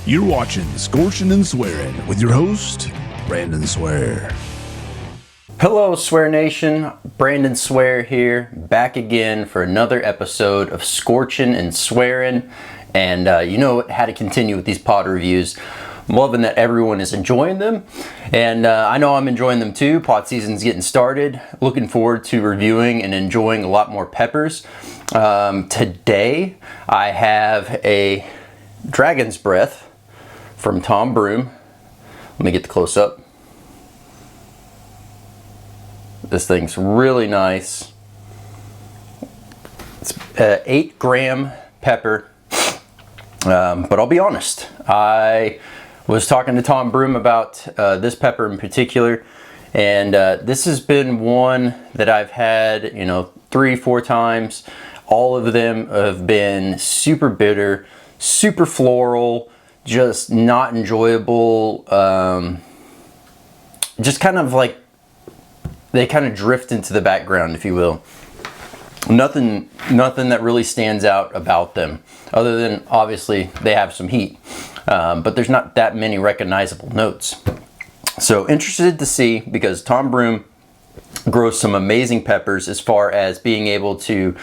You're watching Scorching and Swearing with your host, Brandon Swear. Hello, Swear Nation. Brandon Swear here, back again for another episode of Scorching and Swearing. And how to continue with these pod reviews. I'm loving that everyone is enjoying them. And I know I'm enjoying them too. Pod season's getting started. Looking forward to reviewing and enjoying a lot more peppers. Today, I have a Dragon's Breath from Tom Broome. Let me get the close up. This thing's really nice. It's 8-gram pepper, but I'll be honest. I was talking to Tom Broome about this pepper in particular, and this has been one that I've had, 3-4 times. All of them have been super bitter, super floral, just not enjoyable. Just kind of like they kind of drift into the background, if you will. Nothing that really stands out about them, other than obviously they have some heat, but there's not that many recognizable notes. So interested to see, because Tom Broome grows some amazing peppers as far as being able to,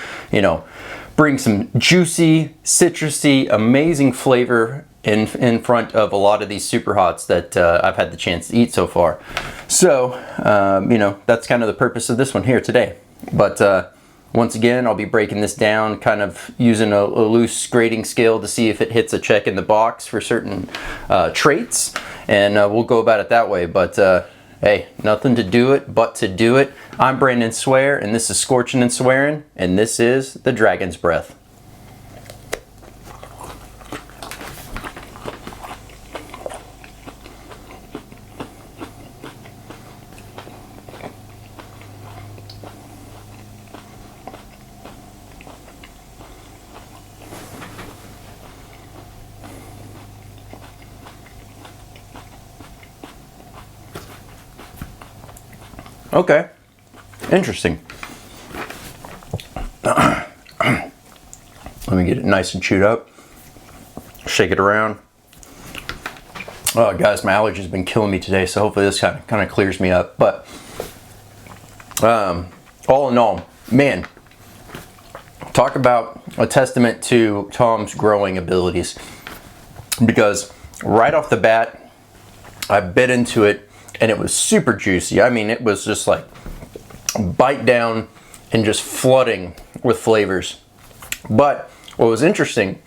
bring some juicy, citrusy, amazing flavor in front of a lot of these Superhots that I've had the chance to eat so far. So, that's kind of the purpose of this one here today. But once again, I'll be breaking this down, kind of using a loose grading scale to see if it hits a check in the box for certain traits, and we'll go about it that way. But hey, nothing to do it but to do it. I'm Brandon Swear, and this is Scorching and Swearing, and this is the Dragon's Breath. Okay, interesting. Let me get it nice and chewed up. Shake it around. Oh, guys, my allergies have been killing me today, so hopefully this kind of clears me up. But all in all, man, talk about a testament to Tom's growing abilities. Because right off the bat, I bit into it, and it was super juicy. I mean, it was just like bite down and just flooding with flavors. But what was interesting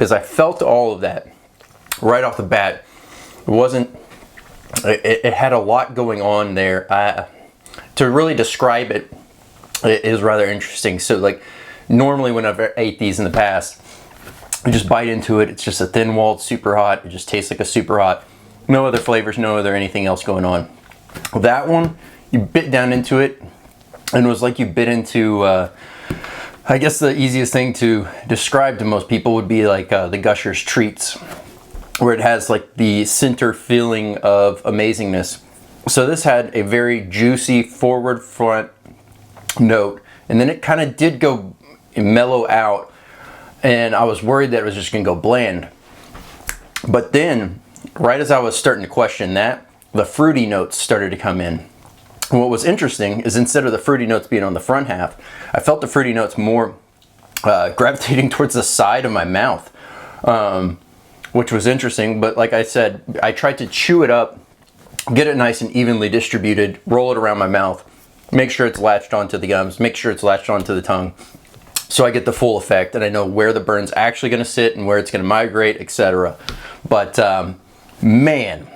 is I felt all of that right off the bat. It had a lot going on there. To really describe it is rather interesting. So like normally when I've ate these in the past, you just bite into it. It's just a thin-walled Superhot. It just tastes like a Superhot. No other flavors, no other anything else going on. That one, you bit down into it, and it was like you bit into, I guess the easiest thing to describe to most people would be like the Gushers Treats, where it has like the center feeling of amazingness. So this had a very juicy forward front note, and then it kind of did go mellow out, and I was worried that it was just gonna go bland. But then, right as I was starting to question that, the fruity notes started to come in. And what was interesting is instead of the fruity notes being on the front half, I felt the fruity notes more gravitating towards the side of my mouth, which was interesting. But like I said, I tried to chew it up, get it nice and evenly distributed, roll it around my mouth, make sure it's latched onto the gums, make sure it's latched onto the tongue, so I get the full effect and I know where the burn's actually going to sit and where it's going to migrate, etc. But man,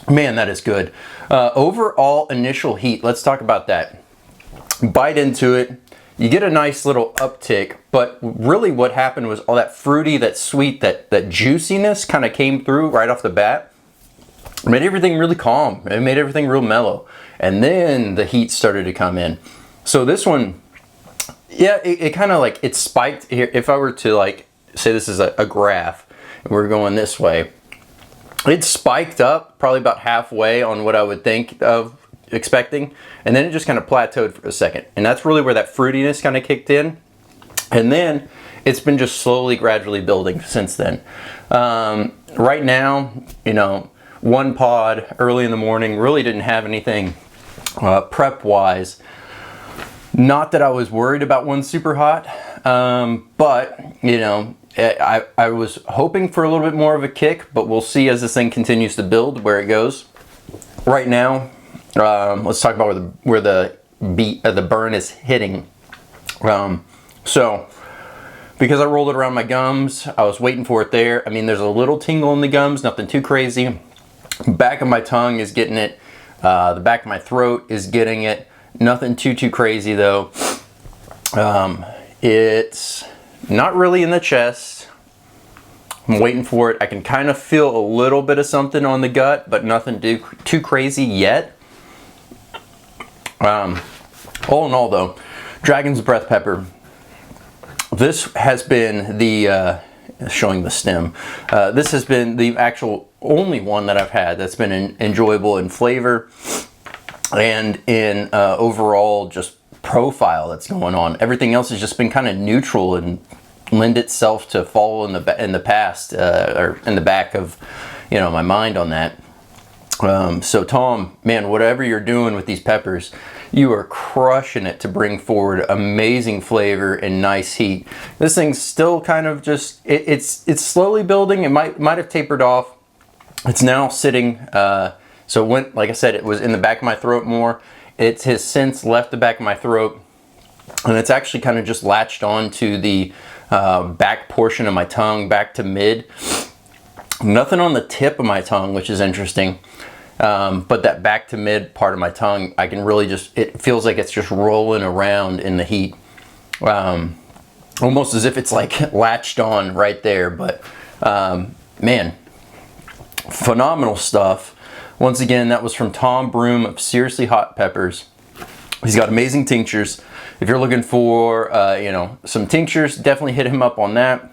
that is good. Overall initial heat, let's talk about that. Bite into it, you get a nice little uptick, but really what happened was all that fruity, that sweet, that juiciness kind of came through right off the bat. It made everything really calm. It made everything real mellow. And then the heat started to come in. So this one, yeah, it kind of like, it spiked here. If I were to like, say this is a graph, and we're going this way, it spiked up probably about halfway on what I would think of expecting, and then it just kind of plateaued for a second, and that's really where that fruitiness kind of kicked in. And then it's been just slowly, gradually building since then. Right now, you know, one pod early in the morning, really didn't have anything prep wise. Not that I was worried about one Superhot, but you know, I was hoping for a little bit more of a kick, but we'll see as this thing continues to build where it goes. Right now, let's talk about where the burn is hitting. So because I rolled it around my gums, I was waiting for it there. I mean, there's a little tingle in the gums, nothing too crazy. Back of my tongue is getting it. The back of my throat is getting it. Nothing too crazy though. It's not really in the chest. I'm waiting for it. I can kind of feel a little bit of something on the gut, but nothing too crazy yet. All in all though, Dragon's Breath pepper. This has been the, showing the stem, this has been the actual only one that I've had that's been enjoyable in flavor and in overall just profile that's going on. Everything else has just been kind of neutral and lend itself to fall in the past or in the back of, you know, my mind on that. So Tom, man, whatever you're doing with these peppers, you are crushing it to bring forward amazing flavor and nice heat. This thing's still kind of just it's slowly building. It might have tapered off. It's now sitting. So when, like I said, it was in the back of my throat more. It has since left the back of my throat, and it's actually kind of just latched on to the back portion of my tongue, back to mid. Nothing on the tip of my tongue, which is interesting. But that back to mid part of my tongue, I can really just, it feels like it's just rolling around in the heat. Almost as if it's like latched on right there. But man, phenomenal stuff. Once again, that was from Tom Broome of Seriously Hot Peppers. He's got amazing tinctures. If you're looking for, you know, some tinctures, definitely hit him up on that.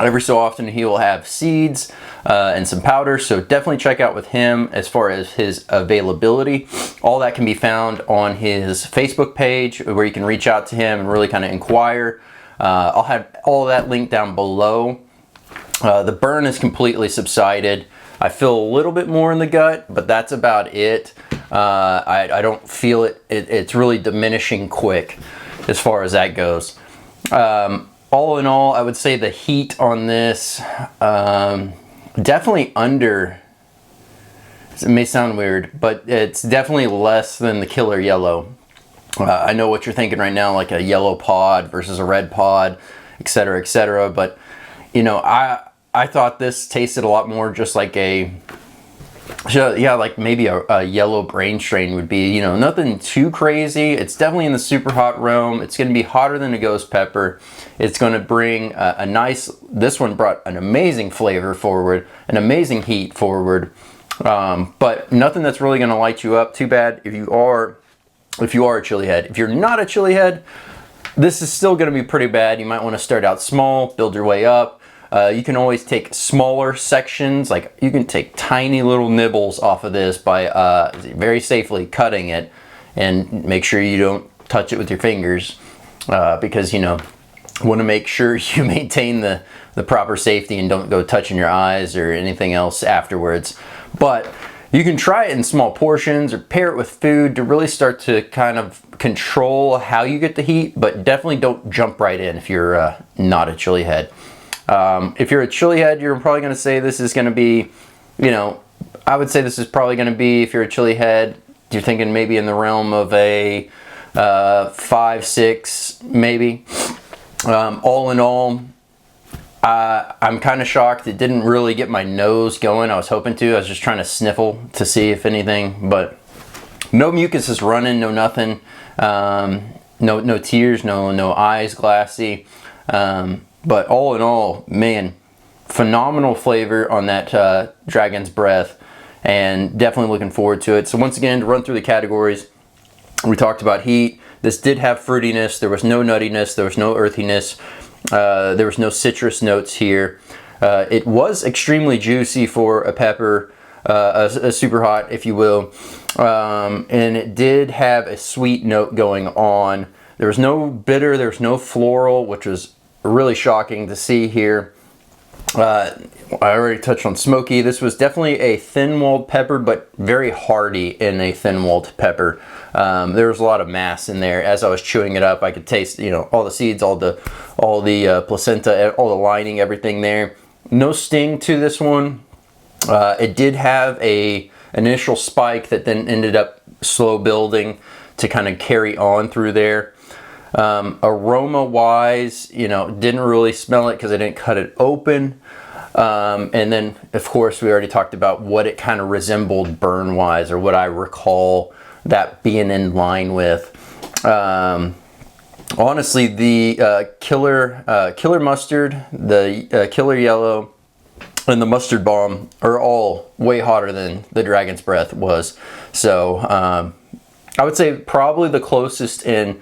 Every so often he will have seeds and some powder, so definitely check out with him as far as his availability. All that can be found on his Facebook page where you can reach out to him and really kind of inquire. I'll have all of that linked down below. The burn is completely subsided. I feel a little bit more in the gut, but that's about it. I don't feel it. It's really diminishing quick as far as that goes. All in all, I would say the heat on this, definitely under, it may sound weird, but it's definitely less than the Killer Yellow. I know what you're thinking right now, like a yellow pod versus a red pod, etc., but you know, I thought this tasted a lot more just like a, yeah, like maybe a yellow brain strain would be, you know, nothing too crazy. It's definitely in the super hot realm. It's going to be hotter than a ghost pepper. It's going to bring a nice, this one brought an amazing flavor forward, an amazing heat forward, but nothing that's really going to light you up. Too bad if you are a chili head. If you're not a chili head, this is still going to be pretty bad. You might want to start out small, build your way up. You can always take smaller sections, like you can take tiny little nibbles off of this by very safely cutting it, and make sure you don't touch it with your fingers because, you know, want to make sure you maintain the proper safety and don't go touching your eyes or anything else afterwards. But you can try it in small portions or pair it with food to really start to kind of control how you get the heat, but definitely don't jump right in if you're not a chili head. If you're a chili head, you're probably going to say this is going to be, you know, I would say this is probably going to be, if you're a chili head, you're thinking maybe in the realm of a 5, 6, maybe. All in all, I'm kind of shocked. It didn't really get my nose going. I was hoping to. I was just trying to sniffle to see if anything, but no mucus is running, no nothing. No tears, no eyes glassy. But all in all, man, phenomenal flavor on that Dragon's Breath, and definitely looking forward to it. So once again, to run through the categories, we talked about heat. This did have fruitiness. There was no nuttiness. There was no earthiness. There was no citrus notes here. It was extremely juicy for a pepper, a super hot, if you will. And it did have a sweet note going on. There was no bitter. There was no floral, which was really shocking to see here. I already touched on smoky. This was definitely a thin-walled pepper, but very hearty in a thin-walled pepper. There was a lot of mass in there. As I was chewing it up, I could taste, you know, all the seeds, all the placenta, all the lining, everything there. No sting to this one. It did have an initial spike that then ended up slow building to kind of carry on through there. Aroma wise, you know, didn't really smell it because I didn't cut it open. And then of course we already talked about what it kind of resembled burn wise, or what I recall that being in line with. Honestly, the killer mustard, the killer yellow, and the mustard bomb are all way hotter than the dragon's breath was. So I would say probably the closest in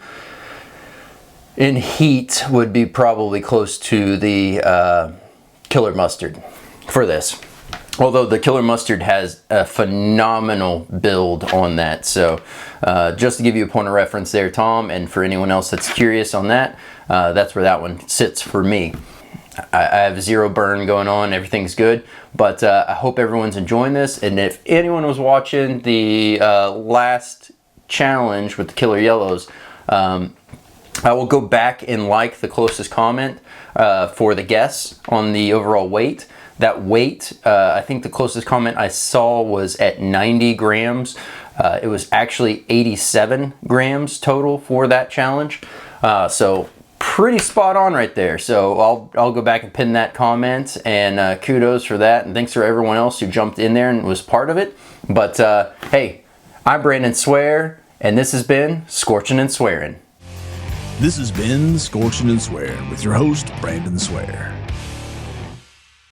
heat would be probably close to the killer mustard for this. Although the killer mustard has a phenomenal build on that. So just to give you a point of reference there, Tom, and for anyone else that's curious on that, that's where that one sits for me. I have zero burn going on, everything's good, but I hope everyone's enjoying this. And if anyone was watching the last challenge with the killer yellows, I will go back and like the closest comment for the guess on the overall weight. That weight, I think the closest comment I saw was at 90 grams. It was actually 87 grams total for that challenge. So pretty spot on right there. So I'll go back and pin that comment, and kudos for that. And thanks for everyone else who jumped in there and was part of it. But hey, I'm Brandon Swear, and this has been Scorching and Swearing. This has been Scorching and Swearing with your host, Brandon Swear.